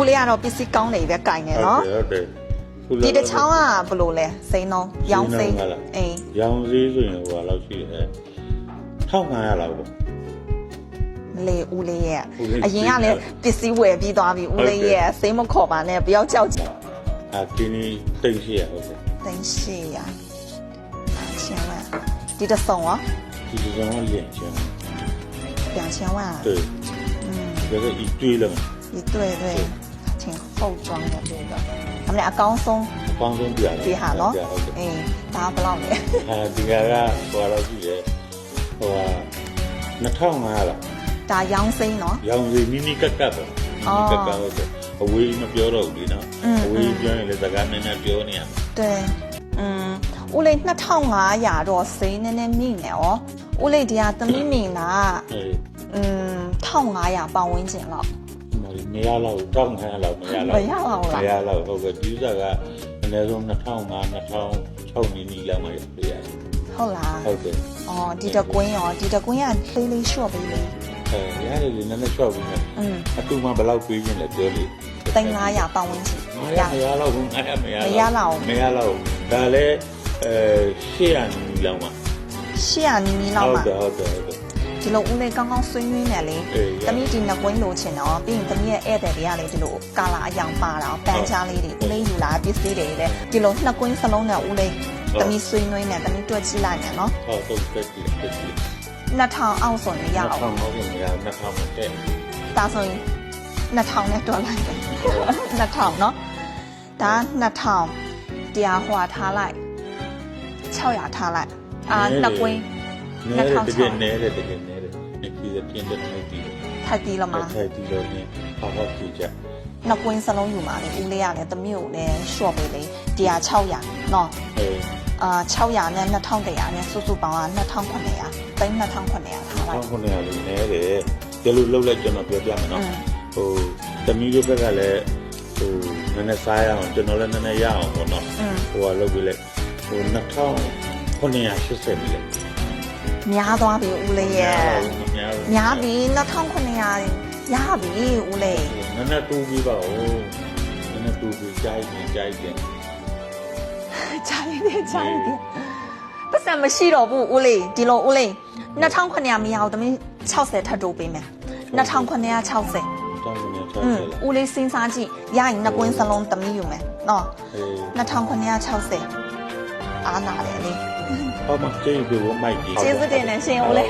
ဦးလေးကတော့ပစ္စည်းကောင်းနေပဲကင်နေနော်ဒီတစ်ချောင်းကဘယ်လိုလဲစိမ်းတော့ရောင်းစိမ်းအေး ရောင်းစည်းဆိုရင်ဟိုလောက်ရှိတယ်1500လောက်ပေါ့ မလေးဦးလေးရဲ့အရင်ကလည်းပစ္စည်းဝယ်ပြီးသွားပြီဦးလေးရဲ့စိမ်းမခေါ်ပါနဲ့ဘယ်ရောက်ကြောက်ကြ ဒီနေ့တိတ်ရှိရဟုတ်တယ် သိန်း800千万ဒီတစ်စုံရော ဒီကောင်ကလျင်ချင်း2000万对这个一堆了一对对挺厚装的这个他们俩高松帮中比比下咯哎打不老的ဒီကကဟိုလောက်ရှိတယ်ဟို2500လားဒါရောင်းစိမ်းနော် ရောင်းစီနီနီကက်ကပ်ပေါ့နီနီကက်ကပ်ဟုတ်တယ်အဝေးမပြောတော့ဘူးလေနော်အဝေးပြောရင်လည်းစကားနည်းနည်းပြောနေရမယ်对ဦးလေး2500တော့စိမ်းနည်းနည်းမြင့်နေဩဦးလေးဒီကသမီးမြင့်တာ1500ပေါင်ဝန်းကျင်လောက်မရတော့1500လောက်မရတော့မရတော့ဟုတ်ကဲ့ဒီဥစ္စာကအနည်းဆုံး2500 2006နီနီလောက်မှရပြရတယ်ဟုတ်လားဟုတ်တယ်အော်ဒီတကွင်းရောဒီတကွင်းကလေးလေးရှော့ပေးလေရတယ်လေနည်းနည်းချော့ပြီးမယ်အတူမှဘယ်လောက်ပေးခြင်းလဲပြောလေ3500ပေါင်ဝန်းကျင်မရတော့ဘူး900မရတော့ဒါလည်း800နီနီလောက်မှ800နီနီလောက်မှဟုတ်တယ်ဒီလိုဦးလေးကောင်းကောင်းဆွေးနွေးနေလေသမီးဒီနှစ်ကွင်းလိုချင်တော့ပြီးရင်သမီးရဲ့ဧည့်သည်တွေကလေဒီလိုကာလာအယောင်ပါတာပန်းချားလေးတွေဦးလေးယူလာပစ္စည်းတွေလေဒီလိုနှစ်ကွင်းစလုံးနဲ့ဦးလေးသမီးဆွေးနွေးနေသမီးတွက်ကြည့်လိုက်မယ်နော်ဟုတ်ကဲ့2000အောက်ဆိုရင်ရအောင်2000ဟုတ်ကဲ့မရ2000မတက်ဒါဆိုရင်2000နဲ့တွက်လိုက်တယ်2000နော်ဒါ2000တရားဟွာထားလိုက်600ထားလိုက်နှစ်ကွင်း2000တကယ်နဲတယ်ဒီပြင်းတဲ့ထိုက်တီထိုက်တီလားမထိုက်တီလို့နေဟောကြည့်ကြနှစ်ကွင်းစလုံးယူมาလေဦးလေးရတယ်သမီးကိုလည်းရှော့ပေးလေတရား600နော်600နဲ့2100နဲ့စုစုပေါင်းက29003900ထားလိုက်2900လေးနဲတယ်ဒီလိုလှုပ်လိုက်ကျွန်တော်ပြောပြမယ်နော်ဟိုသမီးတို့ဘက်ကလည်းဟိုနည်းနည်းစားရအောင်ကျွန်တော်လည်းနည်းနည်းရအောင်ပေါ့နော်ဟိုကလုပ်ပြီးလိုက်ဟို2980လေးများသွားပြီဦးလေးရဲ့များပြီ2900ရပြီဦးလေးနည်းနည်းတူးပြီးပါဦးနည်းနည်းတူးပြီးကြိုက်တယ်ပတ်စံမရှိတော့ဘူးဦးလေးဒီလိုဦးလေး2900မရအောင်သမီး60ထပ်တိုးပေးမယ်2960ဦးလေးစဉ်းစားကြည့်ရရင်နှစ်ကွင်းစလုံးသမီးယူမယ်နော်2960အားနာတယ်လေဟောမကျေးဇူးမိုက်ကြီးကျေးဇူးတင်နေရှင်ဦးလေး